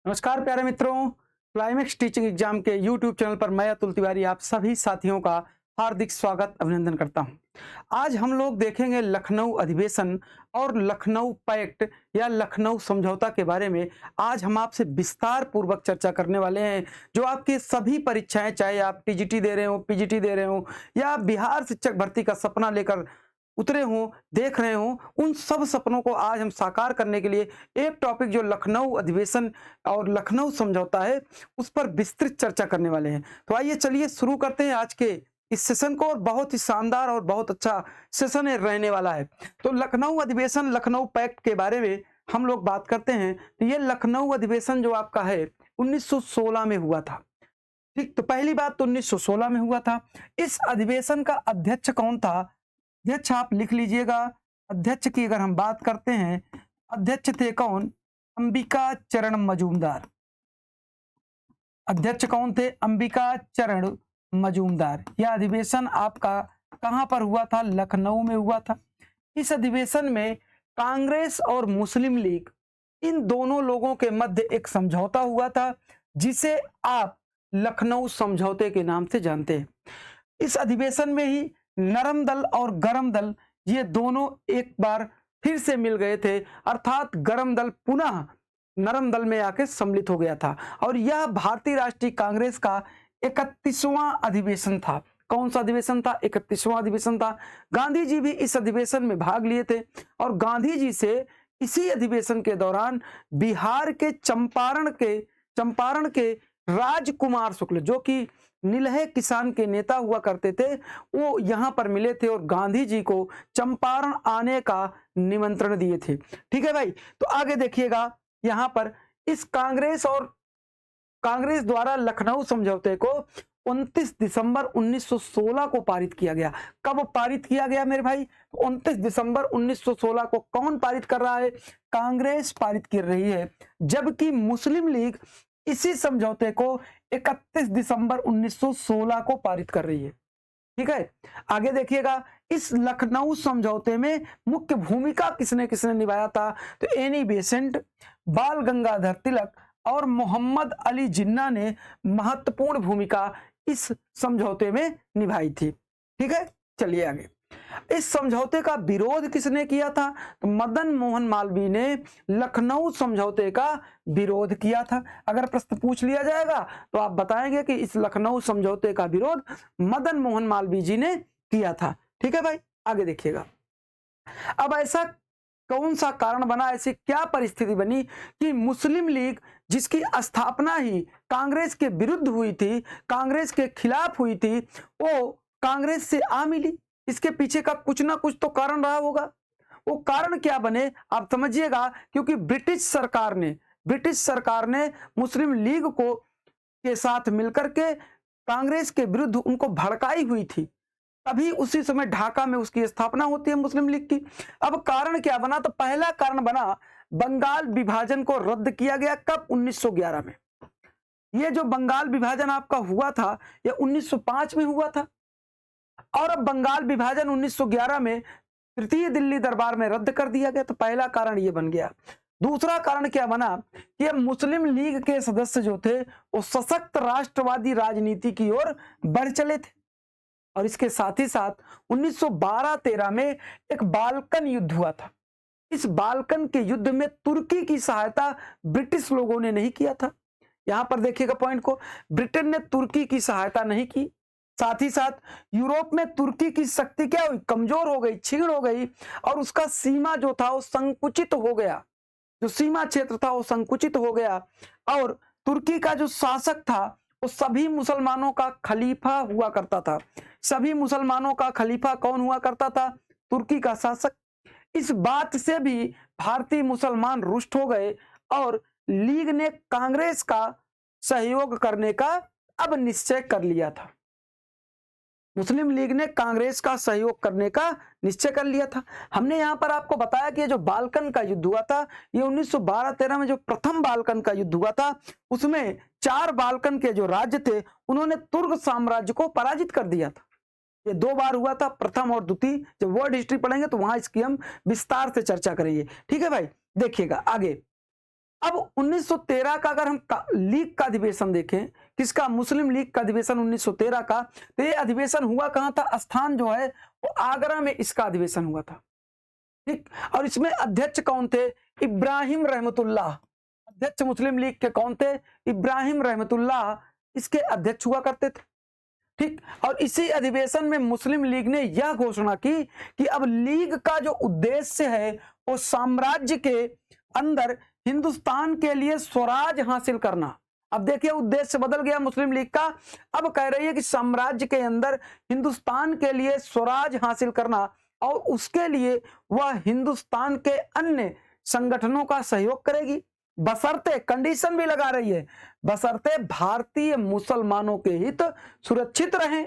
नमस्कार प्यारे मित्रों। क्लाइमेक्स टीचिंग एग्जाम के यूट्यूब चैनल पर मैं अतुल तिवारी आप सभी साथियों का हार्दिक स्वागत अभिनंदन करता हूं। आज हम लोग देखेंगे लखनऊ अधिवेशन और लखनऊ पैक्ट या लखनऊ समझौता के बारे में। आज हम आपसे विस्तार पूर्वक चर्चा करने वाले हैं। जो आपके सभी परीक्षाएं, चाहे आप टीजीटी दे रहे हो, पीजीटी दे रहे हो या बिहार शिक्षक भर्ती का सपना लेकर उतरे हों, देख रहे हों, उन सब सपनों को आज हम साकार करने के लिए एक टॉपिक जो लखनऊ अधिवेशन और लखनऊ समझौता है उस पर विस्तृत चर्चा करने वाले हैं। तो आइए चलिए शुरू करते हैं आज के इस सेशन को। और बहुत ही शानदार और बहुत अच्छा सेशन रहने वाला है। तो लखनऊ अधिवेशन, लखनऊ पैक्ट के बारे में हम लोग बात करते हैं। तो ये लखनऊ अधिवेशन जो आपका है 1916 में हुआ था। ठीक, तो पहली बात तो 1916 में हुआ था। इस अधिवेशन का अध्यक्ष कौन था? अध्यक्ष आप लिख लीजिएगा। अध्यक्ष की अगर हम बात करते हैं, अध्यक्ष थे कौन? अंबिका चरण मजूमदार। अध्यक्ष कौन थे? अंबिका चरण मजूमदार। यह अधिवेशन आपका कहां पर हुआ था? लखनऊ में हुआ था। इस अधिवेशन में कांग्रेस और मुस्लिम लीग, इन दोनों लोगों के मध्य एक समझौता हुआ था जिसे आप लखनऊ समझौते के नाम से जानते हैं। इस अधिवेशन में ही नरम दल और गरम दल ये दोनों एक बार फिर से मिल गए थे, अर्थात गरम दल पुनः नरम दल में आके सम्मिलित हो गया था। और यह भारतीय राष्ट्रीय कांग्रेस का 31वां अधिवेशन था। कौन सा अधिवेशन था? 31वां अधिवेशन था। गांधी जी भी इस अधिवेशन में भाग लिए थे और गांधी जी से इसी अधिवेशन के दौरान बिहार के चंपारण के राजकुमार शुक्ल, जो कि नीलहे किसान के नेता हुआ करते थे, वो यहां पर मिले थे और गांधी जी को चंपारण आने का निमंत्रण दिए थे। ठीक है भाई, तो आगे देखिएगा। यहां पर इस कांग्रेस द्वारा लखनऊ समझौते को 29 दिसंबर 1916 को पारित किया गया। कब पारित किया गया मेरे भाई? 29 दिसंबर 1916 को। कौन पारित कर रहा है? कांग्रेस पारित कर रही है, जबकि मुस्लिम लीग इसी समझौते को 31 दिसंबर 1916 को पारित कर रही है। ठीक है, आगे देखिएगा। इस लखनऊ समझौते में मुख्य भूमिका किसने किसने निभाया था? तो एनी बेसेंट, बाल गंगाधर तिलक और मोहम्मद अली जिन्ना ने महत्वपूर्ण भूमिका इस समझौते में निभाई थी। ठीक है, चलिए आगे। इस समझौते का विरोध किसने किया था? तो मदन मोहन मालवीय ने लखनऊ समझौते का विरोध किया था। अगर प्रश्न पूछ लिया जाएगा तो आप बताएंगे कि इस लखनऊ समझौते का विरोध मदन मोहन मालवीय जी ने किया था। ठीक है भाई, आगे देखिएगा। अब ऐसा कौन सा कारण बना, ऐसी क्या परिस्थिति बनी कि मुस्लिम लीग, जिसकी स्थापना ही कांग्रेस के विरुद्ध हुई थी, कांग्रेस के खिलाफ हुई थी, वो कांग्रेस से आ मिली? इसके पीछे का कुछ ना कुछ तो कारण रहा होगा। वो कारण क्या बने आप समझिएगा। क्योंकि ब्रिटिश सरकार ने मुस्लिम लीग को के साथ मिलकर के कांग्रेस के विरुद्ध उनको भड़काई हुई थी। तभी उसी समय ढाका में उसकी स्थापना होती है मुस्लिम लीग की। अब कारण क्या बना? तो पहला कारण बना बंगाल विभाजन को रद्द किया गया। कब? 1911 में। ये जो बंगाल विभाजन आपका हुआ था, ये 1905 में हुआ था। और अब बंगाल विभाजन 1911 में तृतीय दिल्ली दरबार में रद्द कर दिया गया। तो पहला कारण ये बन गया। दूसरा कारण क्या बना कि मुस्लिम लीग के सदस्य जो थे वो सशक्त राष्ट्रवादी राजनीति की ओर बढ़ चले थे। और इसके साथ ही साथ 1912-13 में एक बाल्कन युद्ध हुआ था। इस बाल्कन के युद्ध में तुर्की की सहायता ब्रिटिश लोगों ने नहीं किया था। यहां पर देखिएगा पॉइंट को, ब्रिटेन ने तुर्की की सहायता नहीं की। साथ ही साथ यूरोप में तुर्की की शक्ति क्या हुई? कमजोर हो गई, छीण हो गई और उसका सीमा जो था वो संकुचित हो गया। जो सीमा क्षेत्र था वो संकुचित हो गया और तुर्की का जो शासक था वो सभी मुसलमानों का खलीफा हुआ करता था। सभी मुसलमानों का खलीफा कौन हुआ करता था? तुर्की का शासक। इस बात से भी भारतीय मुसलमान रुष्ट हो गए और लीग ने कांग्रेस का सहयोग करने का अब निश्चय कर लिया था। मुस्लिम लीग ने कांग्रेस का सहयोग करने का निश्चय कर लिया था। हमने यहां पर आपको बताया कि जो बाल्कन का युद्ध हुआ था, ये 1912-13 में जो प्रथम बाल्कन का युद्ध हुआ था, उसमें 4 बाल्कन के जो राज्य थे उन्होंने तुर्क साम्राज्य को पराजित कर दिया था। ये 2 बार हुआ था, प्रथम और द्वितीय। जब वर्ल्ड हिस्ट्री पढ़ेंगे तो वहां इसकी हम विस्तार से चर्चा करेंगे। ठीक है भाई, देखिएगा आगे। अब 1913 का अगर हम लीग का अधिवेशन देखें, किसका, मुस्लिम लीग का अधिवेशन 1913 का, तो ये अधिवेशन हुआ कहां था, स्थान जो है वो आगरा में इसका अधिवेशन हुआ था। ठीक, और इसमें अध्यक्ष कौन थे, इब्राहिम रहमतुल्लाह। अध्यक्ष मुस्लिम लीग के कौन थे, इब्राहिम रहमतुल्लाह इसके अध्यक्ष हुआ करते थे। ठीक, और इसी अधिवेशन में मुस्लिम लीग ने यह घोषणा की कि अब लीग का जो उद्देश्य है वो साम्राज्य के अंदर हिंदुस्तान के लिए स्वराज हासिल करना। अब देखिए उद्देश्य बदल गया मुस्लिम लीग का, अब कह रही है कि साम्राज्य के अंदर हिंदुस्तान के लिए स्वराज हासिल करना, और उसके लिए वह हिंदुस्तान के अन्य संगठनों का सहयोग करेगी, बशर्ते, कंडीशन भी लगा रही है, बशर्ते भारतीय मुसलमानों के हित सुरक्षित रहें।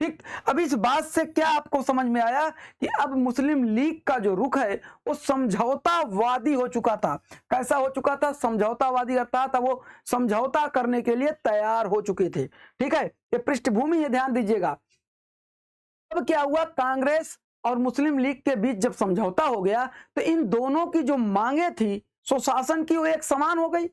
ठीक, अब इस बात से क्या आपको समझ में आया कि अब मुस्लिम लीग का जो रुख है वो समझौतावादी हो चुका था। कैसा हो चुका था, समझौतावादी, अर्थात वो समझौता करने के लिए तैयार हो चुके थे। ठीक है, ये पृष्ठभूमि है, ध्यान दीजिएगा। अब क्या हुआ, कांग्रेस और मुस्लिम लीग के बीच जब समझौता हो गया तो इन दोनों की जो मांगे थी सुशासन की, वो एक समान हो गई।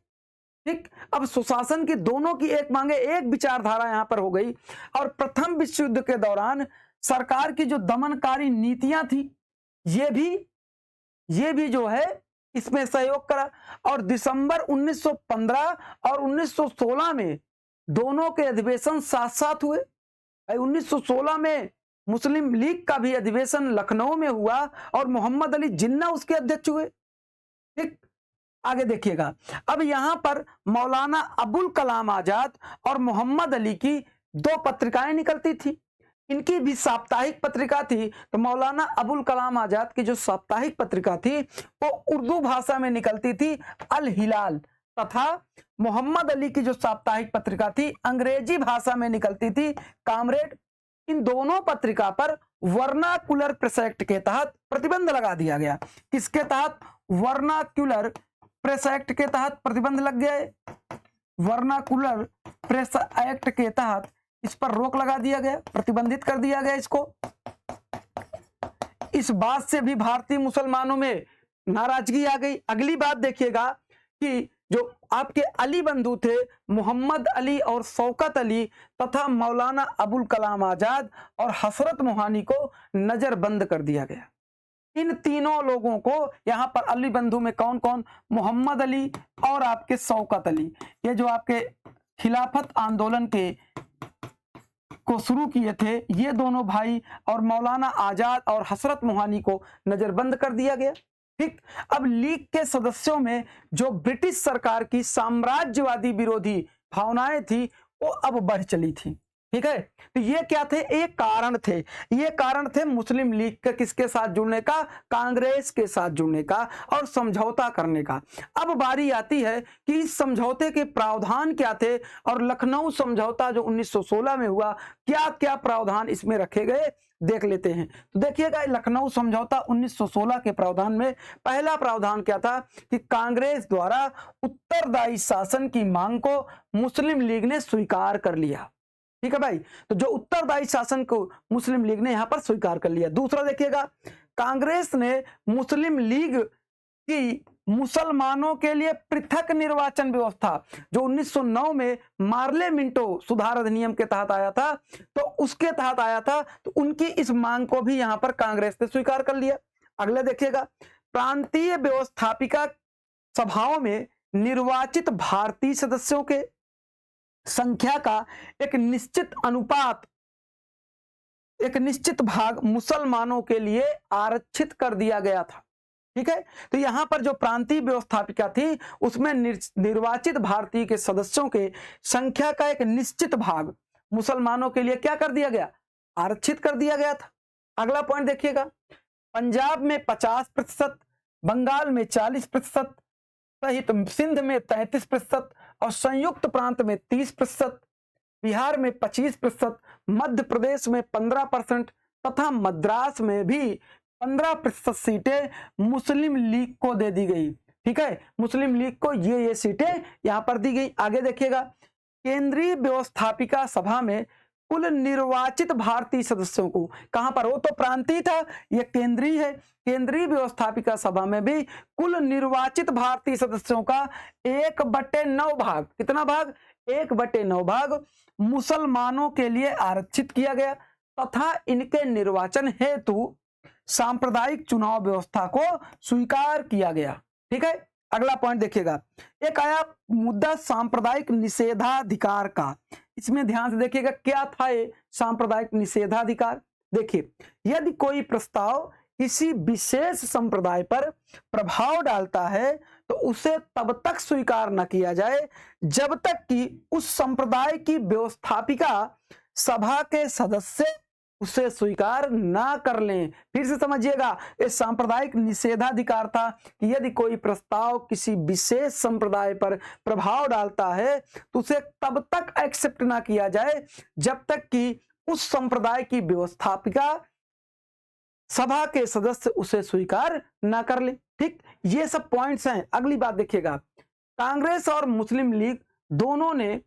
ठीक, अब सुशासन की दोनों की एक मांगे, एक विचारधारा यहां पर हो गई। और प्रथम विश्व युद्ध के दौरान सरकार की जो दमनकारी नीतियां थी, ये भी जो है इसमें सहयोग करा। और दिसंबर 1915 और 1916 में दोनों के अधिवेशन साथ साथ हुए। 1916 में मुस्लिम लीग का भी अधिवेशन लखनऊ में हुआ और मोहम्मद अली जिन्ना उसके अध्यक्ष हुए। ठीक, आगे देखिएगा, अब यहां पर मौलाना अबुल कलाम आजाद और मोहम्मद अली की दो पत्रिकाएं निकलती थी। इनकी भी साप्ताहिक पत्रिका थी। तो मौलाना अबुल कलाम आजाद की जो साप्ताहिक पत्रिका थी वो उर्दू भाषा में निकलती थी, अल हिलाल, तथा मोहम्मद अली की जो साप्ताहिक पत्रिका थी अंग्रेजी भाषा में निकलती थी, कामरेड। इन दोनों पत्रिका पर वर्नाकुलर प्रेस एक्ट के तहत प्रतिबंध लगा दिया गया। किसके तहत, वर्नाकुलर प्रेस एक्ट के तहत प्रतिबंध लग गए। वर्नाकुलर प्रेस एक्ट के तहत इस पर रोक लगा दिया गया, प्रतिबंधित कर दिया गया इसको। इस बात से भी भारतीय मुसलमानों में नाराजगी आ गई। अगली बात देखिएगा कि जो आपके अली बंधु थे, मोहम्मद अली और शौकत अली तथा मौलाना अबुल कलाम आजाद और हसरत मोहानी को नजरबंद कर दिया गया। इन तीनों लोगों को यहां पर अली बंधु में कौन कौन, मोहम्मद अली और आपके शौकत अली, ये जो आपके खिलाफत आंदोलन को शुरू किए थे, ये दोनों भाई, और मौलाना आजाद और हसरत मोहानी को नजरबंद कर दिया गया। ठीक, अब लीग के सदस्यों में जो ब्रिटिश सरकार की साम्राज्यवादी विरोधी भावनाएं थी वो अब बढ़ चली थी। ठीक है, तो ये क्या थे, एक कारण थे, ये कारण थे मुस्लिम लीग के किसके साथ जुड़ने का, कांग्रेस के साथ जुड़ने का और समझौता करने का। अब बारी आती है कि इस समझौते के प्रावधान क्या थे और लखनऊ समझौता जो 1916 में हुआ, क्या क्या प्रावधान इसमें रखे गए, देख लेते हैं। तो देखिएगा, लखनऊ समझौता 1916 के प्रावधान में पहला प्रावधान क्या था कि कांग्रेस द्वारा उत्तरदायी शासन की मांग को मुस्लिम लीग ने स्वीकार कर लिया। ठीक है भाई, तो जो उत्तरदायी शासन को मुस्लिम लीग ने यहां पर स्वीकार कर लिया। दूसरा देखिएगा, कांग्रेस ने मुस्लिम लीग की मुसलमानों के लिए पृथक निर्वाचन व्यवस्था जो 1909 में मार्ले मिंटो सुधार अधिनियम के तहत आया था, तो उसके तहत आया था, तो उनकी इस मांग को भी यहां पर कांग्रेस ने स्वीकार कर लिया। अगले देखिएगा, प्रांतीय व्यवस्थापिका सभाओं में निर्वाचित भारतीय सदस्यों के संख्या का एक निश्चित अनुपात, एक निश्चित भाग मुसलमानों के लिए आरक्षित कर दिया गया था। ठीक है, तो यहां पर जो प्रांतीय व्यवस्थापिका थी उसमें निर्वाचित भारतीय के सदस्यों के संख्या का एक निश्चित भाग मुसलमानों के लिए क्या कर दिया गया, आरक्षित कर दिया गया था। अगला पॉइंट देखिएगा, पंजाब में 50%, बंगाल में 40%, सहित सिंध में 33% और संयुक्त प्रांत में 30%, बिहार में 25%, मध्य प्रदेश में 15% तथा मद्रास में भी 15% सीटें मुस्लिम लीग को दे दी गई। ठीक है, मुस्लिम लीग को ये सीटें यहां पर दी गई। आगे देखिएगा, केंद्रीय व्यवस्थापिका सभा में कुल निर्वाचित भारतीय सदस्यों को, कहां पर, वो तो प्रांतीय था, ये केंद्रीय है, केंद्रीय व्यवस्थापिका सभा में भी कुल निर्वाचित भारतीय सदस्यों का 1/9 भाग, कितना भाग, 1/9 भाग मुसलमानों के लिए आरक्षित किया गया तथा इनके निर्वाचन हेतु सांप्रदायिक चुनाव व्यवस्था को स्वीकार किया गया। ठीक है, अगला पॉइंट देखिएगा, एक आया मुद्दा सांप्रदायिक निषेधाधिकार का। इसमें ध्यान से देखिएगा क्या था ये सांप्रदायिक निषेधाधिकार। देखिए, यदि कोई प्रस्ताव किसी विशेष संप्रदाय पर प्रभाव डालता है तो उसे तब तक स्वीकार न किया जाए जब तक कि उस संप्रदाय की व्यवस्थापिका सभा के सदस्य उसे स्वीकार ना कर लें। फिर से समझिएगा, ये सांप्रदायिक निषेधाधिकार था कि यदि कोई प्रस्ताव किसी विशेष संप्रदाय पर प्रभाव डालता है तो उसे तब तक एक्सेप्ट ना किया जाए जब तक कि उस संप्रदाय की व्यवस्थापिका सभा के सदस्य उसे स्वीकार ना कर ले। ठीक, ये सब पॉइंट्स हैं। अगली बात देखिएगा, कांग्रेस और मुस्लिम लीग दोनों ने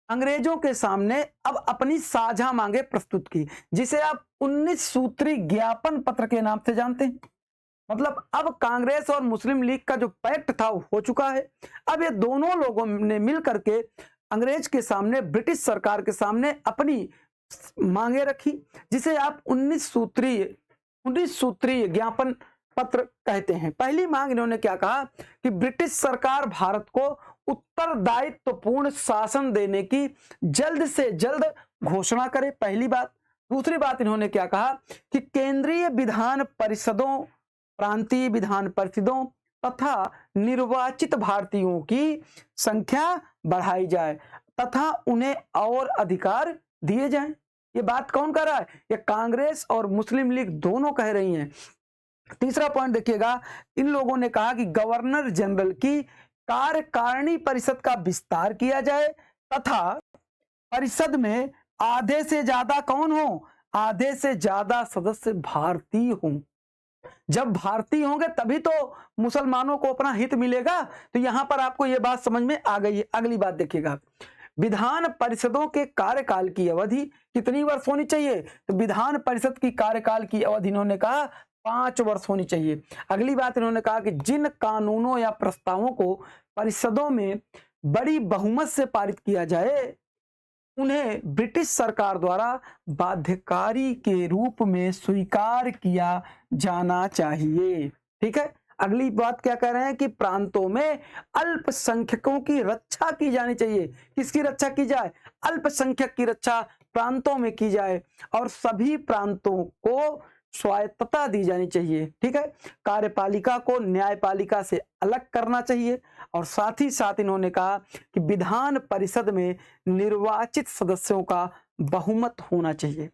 अंग्रेजों के सामने अब अपनी साझा मांगे प्रस्तुत की, जिसे आप 19 सूत्री ज्ञापन पत्र के नाम से जानते हैं। मतलब अब कांग्रेस और मुस्लिम लीग का जो पैक्ट था वो हो चुका है। अब ये दोनों लोगों ने मिल करके अंग्रेज के सामने, ब्रिटिश सरकार के सामने अपनी मांगे रखी, जिसे आप 19 सूत्रीय ज्ञापन पत्र कहते हैं। पहली मांग इन्होंने क्या कहा कि ब्रिटिश सरकार भारत को उत्तरदायित्वपूर्ण शासन देने की जल्द से जल्द घोषणा करे, पहली बात। दूसरी बात इन्होंने क्या कहा कि केंद्रीय विधान परिषदों, प्रांतीय विधान परिषदों तथा निर्वाचित भारतीयों की संख्या बढ़ाई जाए तथा उन्हें और अधिकार दिए जाएं। ये बात कौन कर रहा है, ये कांग्रेस और मुस्लिम लीग दोनों कह रही हैं। तीसरा पॉइंट देखिएगा, इन लोगों ने कहा कि गवर्नर जनरल की कार्यकारिणी परिषद का विस्तार किया जाए तथा परिषद में आधे से ज्यादा कौन हो, आधे से ज्यादा सदस्य भारतीय हों। जब भारतीय होंगे तभी तो मुसलमानों को अपना हित मिलेगा। तो यहां पर आपको यह बात समझ में आ गई है। अगली बात देखिएगा, विधान परिषदों के कार्यकाल की अवधि कितनी वर्ष होनी चाहिए, तो विधान परिषद की कार्यकाल की अवधि इन्होंने कहा 5 वर्ष होनी चाहिए। अगली बात इन्होंने कहा कि जिन कानूनों या प्रस्तावों को परिषदों में बड़ी बहुमत से पारित किया जाए उन्हें ब्रिटिश सरकार द्वारा बाध्यकारी के रूप में स्वीकार किया जाना चाहिए। ठीक है, अगली बात क्या कह रहे हैं कि प्रांतों में अल्पसंख्यकों की रक्षा की जानी चाहिए। किसकी रक्षा की जाए, अल्पसंख्यक की रक्षा प्रांतों में की जाए और सभी प्रांतों को स्वायत्तता दी जानी चाहिए। ठीक है, कार्यपालिका को न्यायपालिका से अलग करना चाहिए और साथ ही साथ इन्होंने कहा कि विधान परिषद में निर्वाचित सदस्यों का बहुमत होना चाहिए।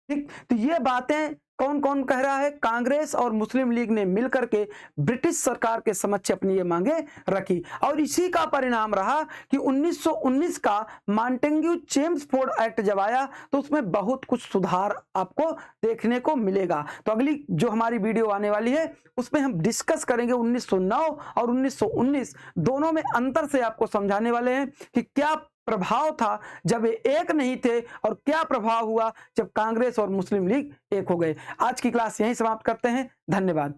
ठीक, तो ये बातें कौन कौन कह रहा है, कांग्रेस और मुस्लिम लीग ने मिलकर के ब्रिटिश सरकार के समक्ष अपनी ये मांगे रखी और इसी का परिणाम रहा कि 1919 का मॉन्टेग्यू चेम्सफोर्ड एक्ट जब आया तो उसमें बहुत कुछ सुधार आपको देखने को मिलेगा। तो अगली जो हमारी वीडियो आने वाली है उसमें हम डिस्कस करेंगे 1909 और 1919 दोनों में अंतर से आपको समझाने वाले हैं कि क्या प्रभाव था जब ये एक नहीं थे और क्या प्रभाव हुआ जब कांग्रेस और मुस्लिम लीग एक हो गए। आज की क्लास यहीं समाप्त करते हैं। धन्यवाद।